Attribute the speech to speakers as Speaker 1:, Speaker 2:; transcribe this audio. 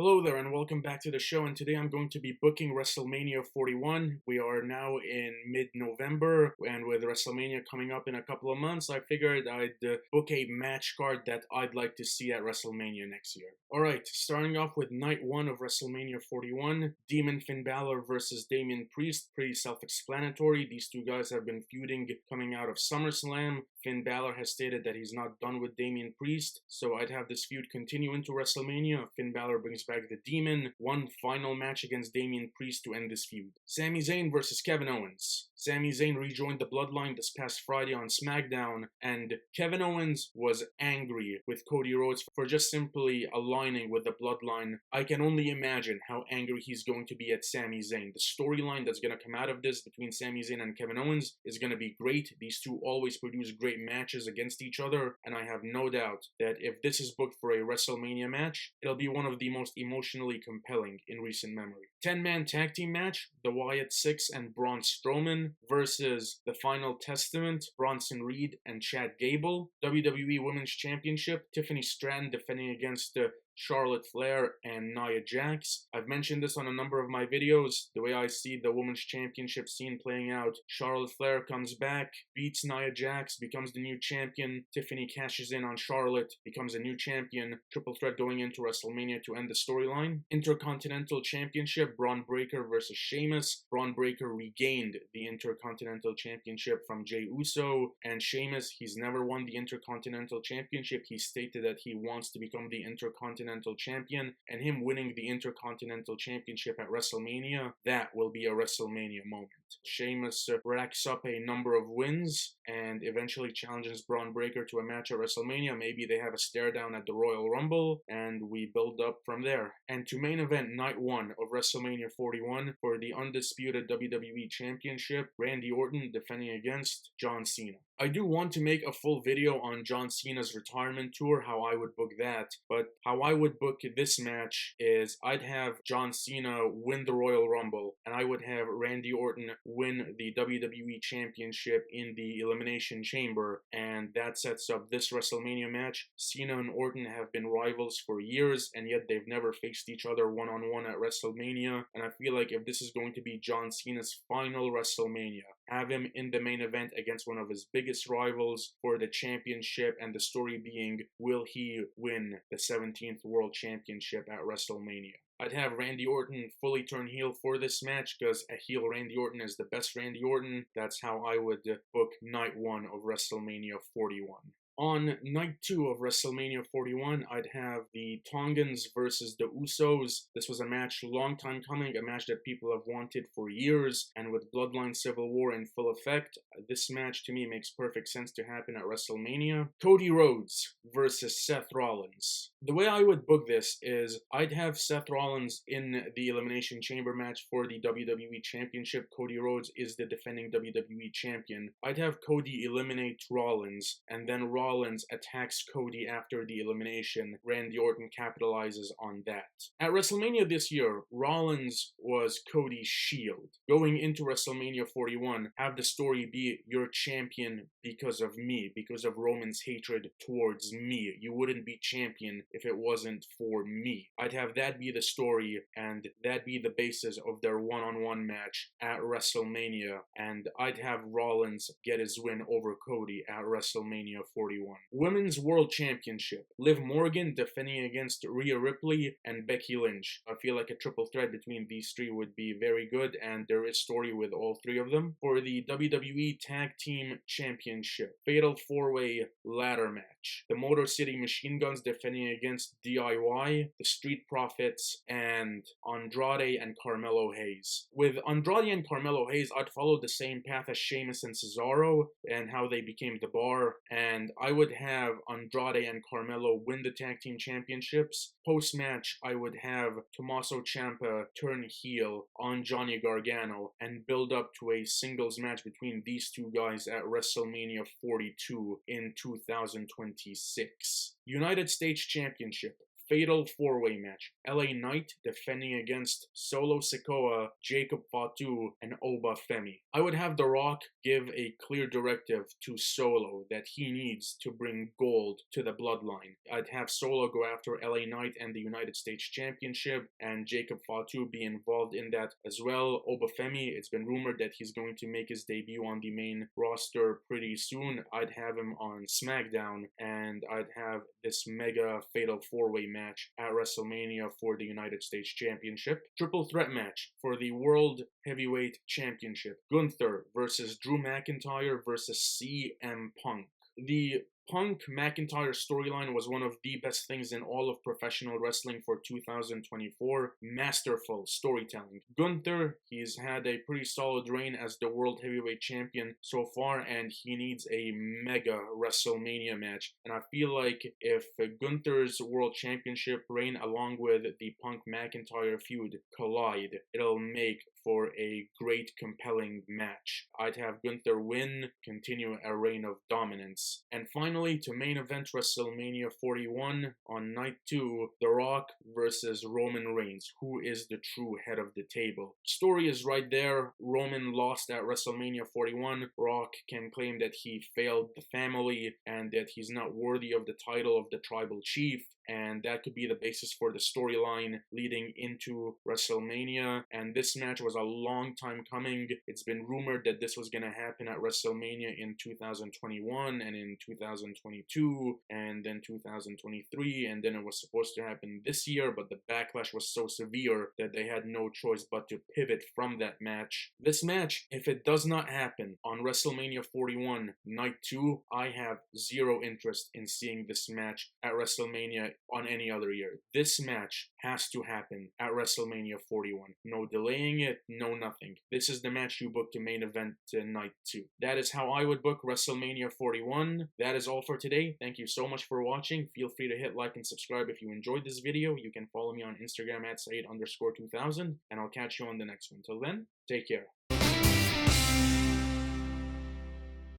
Speaker 1: Hello there and welcome back to the show, and today I'm going to be booking WrestleMania 41. We are now in mid-November, and with WrestleMania coming up in a couple of months, I figured I'd book a match card that I'd like to see at WrestleMania next year. Alright, starting off with night 1 of WrestleMania 41, Demon Finn Balor versus Damian Priest. Pretty self-explanatory. These two guys have been feuding coming out of SummerSlam. Finn Balor has stated that he's not done with Damian Priest, so I'd have this feud continue into WrestleMania. Finn Balor brings back the Demon, one final match against Damian Priest to end this feud. Sami Zayn versus Kevin Owens. Sami Zayn rejoined the Bloodline this past Friday on SmackDown, and Kevin Owens was angry with Cody Rhodes for just simply aligning with the Bloodline. I can only imagine how angry he's going to be at Sami Zayn. The storyline that's going to come out of this between Sami Zayn and Kevin Owens is going to be great. These two always produce great matches against each other, and I have no doubt that if this is booked for a WrestleMania match, it'll be one of the most emotionally compelling in recent memory. 10-man tag team match, the Wyatt Six and Braun Strowman versus the Final Testament, Bronson Reed and Chad Gable. WWE Women's Championship, Tiffany Stratton defending against Charlotte Flair and Nia Jax. I've mentioned this on a number of my videos. The way I see the Women's Championship scene playing out, Charlotte Flair comes back, beats Nia Jax, becomes the new champion. Tiffany cashes in on Charlotte, becomes a new champion. Triple threat going into WrestleMania to end the storyline. Intercontinental Championship, Braun Breaker versus Sheamus. Braun Breaker regained the Intercontinental Championship from Jey Uso, and Sheamus, he's never won the Intercontinental Championship. He stated that he wants to become the Intercontinental Champion, and him winning the Intercontinental Championship at WrestleMania, that will be a WrestleMania moment. Sheamus racks up a number of wins and eventually challenges Braun Breaker to a match at WrestleMania. Maybe they have a stare down at the Royal Rumble, and we build up from there. And to main event night 1 of WrestleMania 41 for the undisputed WWE Championship, Randy Orton defending against John Cena. I do want to make a full video on John Cena's retirement tour, how I would book that, but how I would book this match is I'd have John Cena win the Royal Rumble, and I would have Randy Orton win the WWE Championship in the Elimination Chamber, and that sets up this WrestleMania match. Cena and Orton have been rivals for years, and yet they've never faced each other one-on-one at WrestleMania, and I feel like if this is going to be John Cena's final WrestleMania, have him in the main event against one of his biggest rivals for the championship, and the story being, will he win the 17th World Championship at WrestleMania? I'd have Randy Orton fully turn heel for this match, because a heel Randy Orton is the best Randy Orton. That's how I would book night 1 of WrestleMania 41. On night 2 of WrestleMania 41, I'd have the Tongans versus the Usos. This was a match long time coming, a match that people have wanted for years, and with Bloodline Civil War in full effect, this match to me makes perfect sense to happen at WrestleMania. Cody Rhodes versus Seth Rollins. The way I would book this is I'd have Seth Rollins in the Elimination Chamber match for the WWE Championship. Cody Rhodes is the defending WWE Champion. I'd have Cody eliminate Rollins, and then Rollins attacks Cody after the elimination. Randy Orton capitalizes on that. At WrestleMania this year, Rollins was Cody's shield. Going into WrestleMania 41, have the story be you're champion because of me, because of Roman's hatred towards me. You wouldn't be champion if it wasn't for me. I'd have that be the story, and that be the basis of their one-on-one match at WrestleMania, and I'd have Rollins get his win over Cody at WrestleMania 41. Women's World Championship, Liv Morgan defending against Rhea Ripley and Becky Lynch. I feel like a triple threat between these three would be very good, and there is story with all three of them. For the WWE Tag Team Championship, Fatal 4-Way Ladder Match, the Motor City Machine Guns defending against DIY, the Street Profits, and Andrade and Carmelo Hayes. With Andrade and Carmelo Hayes, I'd follow the same path as Sheamus and Cesaro and how they became the Bar, and I would have Andrade and Carmelo win the tag team championships. Post-match, I would have Tommaso Ciampa turn heel on Johnny Gargano and build up to a singles match between these two guys at WrestleMania 42 in 2026. United States Championship, Fatal 4-way match. LA Knight defending against Solo Sikoa, Jacob Fatu, and Oba Femi. I would have The Rock give a clear directive to Solo that he needs to bring gold to the bloodline. I'd have Solo go after LA Knight and the United States Championship, and Jacob Fatu be involved in that as well. Oba Femi, it's been rumored that he's going to make his debut on the main roster pretty soon. I'd have him on SmackDown, and I'd have this mega fatal 4-way match at WrestleMania for the United States Championship. Triple threat match for the World Heavyweight Championship. Gunther versus Drew McIntyre versus CM Punk. The Punk McIntyre storyline was one of the best things in all of professional wrestling for 2024. Masterful storytelling. Gunther, he's had a pretty solid reign as the World Heavyweight Champion so far, and he needs a mega WrestleMania match. And I feel like if Gunther's World Championship reign along with the Punk McIntyre feud collide, it'll make for a great, compelling match. I'd have Gunther win, continue a reign of dominance. And finally, to main event WrestleMania 41 on night 2, The Rock versus Roman Reigns. Who is the true head of the table? Story is right there. Roman lost at WrestleMania 41. Rock can claim that he failed the family and that he's not worthy of the title of the tribal chief, and that could be the basis for the storyline leading into WrestleMania. And this match was a long time coming. It's been rumored that this was going to happen at WrestleMania in 2021 and in 2022 and then 2023, and then it was supposed to happen this year, but the backlash was so severe that they had no choice but to pivot from that match. This match, if it does not happen on WrestleMania 41 night 2, I have zero interest in seeing this match at WrestleMania on any other year. This match has to happen at WrestleMania 41. No delaying it, no nothing. This is the match you book to main event night 2. That is how I would book WrestleMania 41. That is all for today. Thank you so much for watching. Feel free to hit like and subscribe if you enjoyed this video. You can follow me on Instagram at Saeed_2000, and I'll catch you on the next one. Till then, take care.